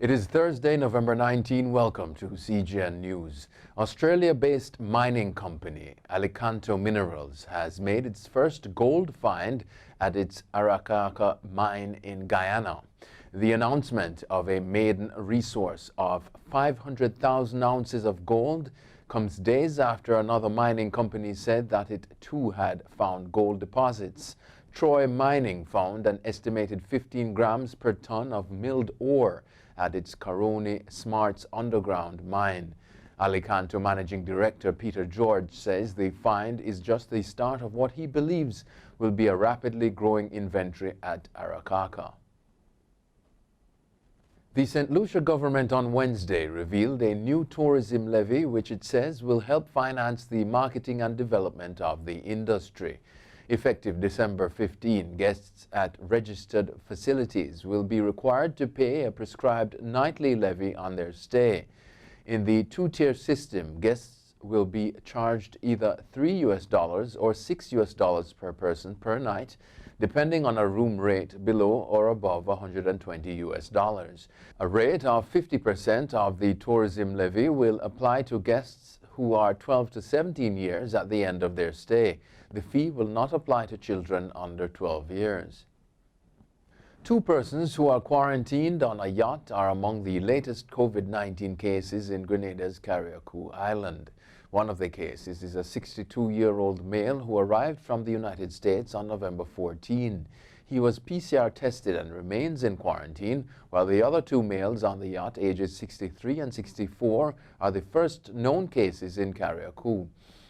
It is Thursday, November 19. Welcome to CGN News. Australia-based mining company Alicanto Minerals has made its first gold find at its Arakaka mine in Guyana. The announcement of a maiden resource of 500,000 ounces of gold comes days after another mining company said that it too had found gold deposits. Troy Mining found an estimated 15 grams per ton of milled ore at its Caroni Smarts underground mine. Alicanto Managing Director Peter George says the find is just the start of what he believes will be a rapidly growing inventory at Arakaka. The St. Lucia government on Wednesday revealed a new tourism levy which it says will help finance the marketing and development of the industry. Effective December 15, guests at registered facilities will be required to pay a prescribed nightly levy on their stay. In the two-tier system, guests will be charged either $3 or $6 per person per night, depending on a room rate below or above $120. A rate of 50% of the tourism levy will apply to guests who are 12 to 17 years at the end of their stay. The fee will not apply to children under 12 years. Two persons who are quarantined on a yacht are among the latest COVID-19 cases in Grenada's Carriacou Island. One of the cases is a 62-year-old male who arrived from the United States on November 14. He was PCR tested and remains in quarantine, while the other two males on the yacht, ages 63 and 64, are the first known cases in Carriacou.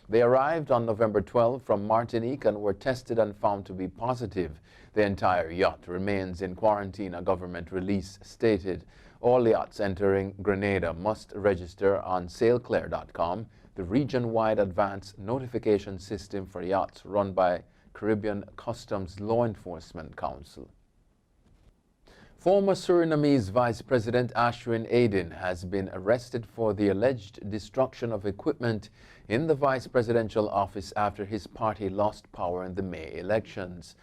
They arrived on November 12 from Martinique and were tested and found to be positive. The entire yacht remains in quarantine, a government release stated. All yachts entering Grenada must register on sailclair.com, the region-wide advance notification system for yachts run by Caribbean Customs Law Enforcement Council. Former Surinamese Vice President Ashwin Aden has been arrested for the alleged destruction of equipment in the vice presidential office after his party lost power in the May elections.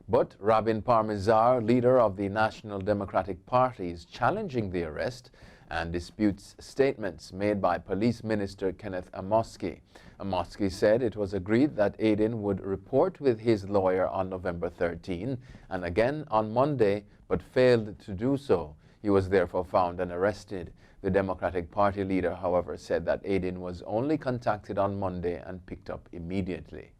But Rabin Parmezar, leader of the National Democratic Party, is challenging the arrest and disputes statements made by Police Minister Kenneth Amoski. Amoski said it was agreed that Aden would report with his lawyer on November 13 and again on Monday, but failed to do so. He was therefore found and arrested. The Democratic Party leader, however, said that Aden was only contacted on Monday and picked up immediately.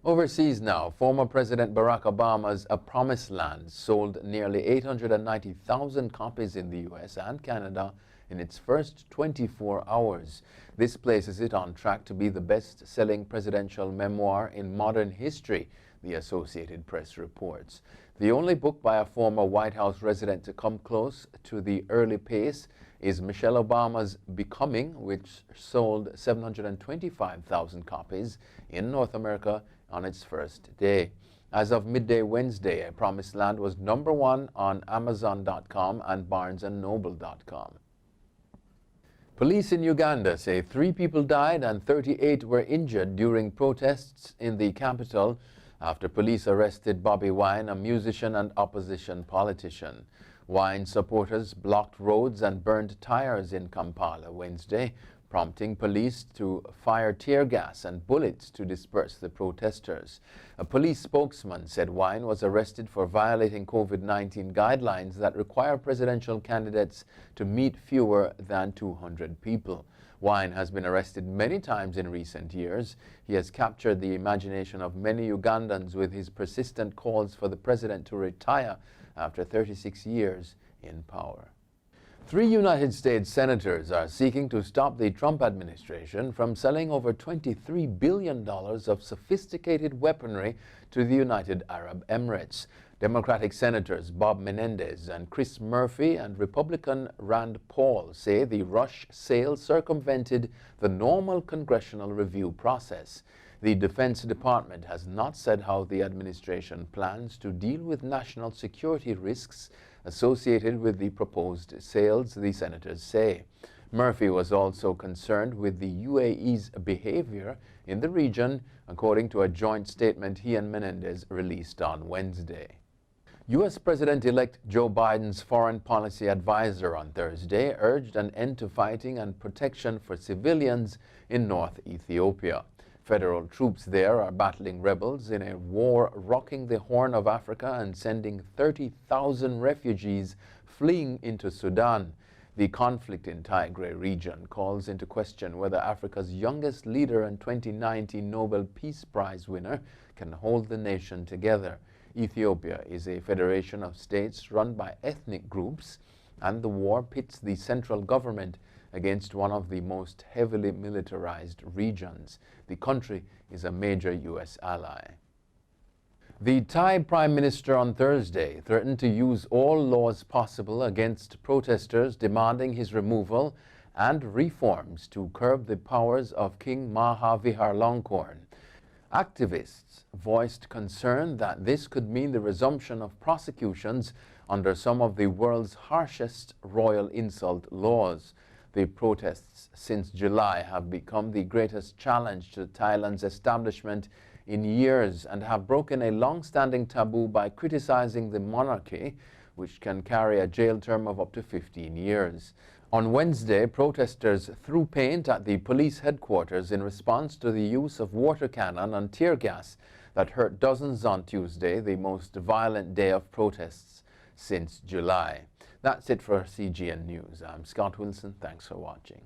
Overseas now, former President Barack Obama's A Promised Land sold nearly 890,000 copies in the U.S. and Canada in its first 24 hours. This places it on track to be the best-selling presidential memoir in modern history, the Associated Press reports. The only book by a former White House resident to come close to the early pace is Michelle Obama's Becoming, which sold 725,000 copies in North America on its first day. As of midday Wednesday, A Promised Land was #1 on Amazon.com and BarnesandNoble.com. Police in Uganda say 3 people died and 38 were injured during protests in the capital after police arrested Bobby Wine, a musician and opposition politician. Wine supporters blocked roads and burned tires in Kampala Wednesday, prompting police to fire tear gas and bullets to disperse the protesters. A police spokesman said Wine was arrested for violating COVID-19 guidelines that require presidential candidates to meet fewer than 200 people. Wine has been arrested many times in recent years. He has captured the imagination of many Ugandans with his persistent calls for the president to retire after 36 years in power. 3 United States senators are seeking to stop the Trump administration from selling over $23 billion of sophisticated weaponry to the United Arab Emirates. Democratic Senators Bob Menendez and Chris Murphy and Republican Rand Paul say the rush sale circumvented the normal congressional review process. The Defense Department has not said how the administration plans to deal with national security risks associated with the proposed sales, the senators say. Murphy was also concerned with the UAE's behavior in the region, according to a joint statement he and Menendez released on Wednesday. U.S. President-elect Joe Biden's foreign policy advisor on Thursday urged an end to fighting and protection for civilians in North Ethiopia. Federal troops there are battling rebels in a war rocking the Horn of Africa and sending 30,000 refugees fleeing into Sudan. The conflict in Tigray region calls into question whether Africa's youngest leader and 2019 Nobel Peace Prize winner can hold the nation together. Ethiopia is a federation of states run by ethnic groups, and the war pits the central government against one of the most heavily militarized regions. The country is a major U.S. ally. The Thai Prime Minister on Thursday threatened to use all laws possible against protesters demanding his removal and reforms to curb the powers of King Maha Vajiralongkorn. Activists voiced concern that this could mean the resumption of prosecutions under some of the world's harshest royal insult laws. The protests since July have become the greatest challenge to Thailand's establishment in years and have broken a long-standing taboo by criticizing the monarchy, which can carry a jail term of up to 15 years. On Wednesday, protesters threw paint at the police headquarters in response to the use of water cannon and tear gas that hurt dozens on Tuesday, the most violent day of protests since July. That's it for CGN News. I'm Scott Wilson. Thanks for watching.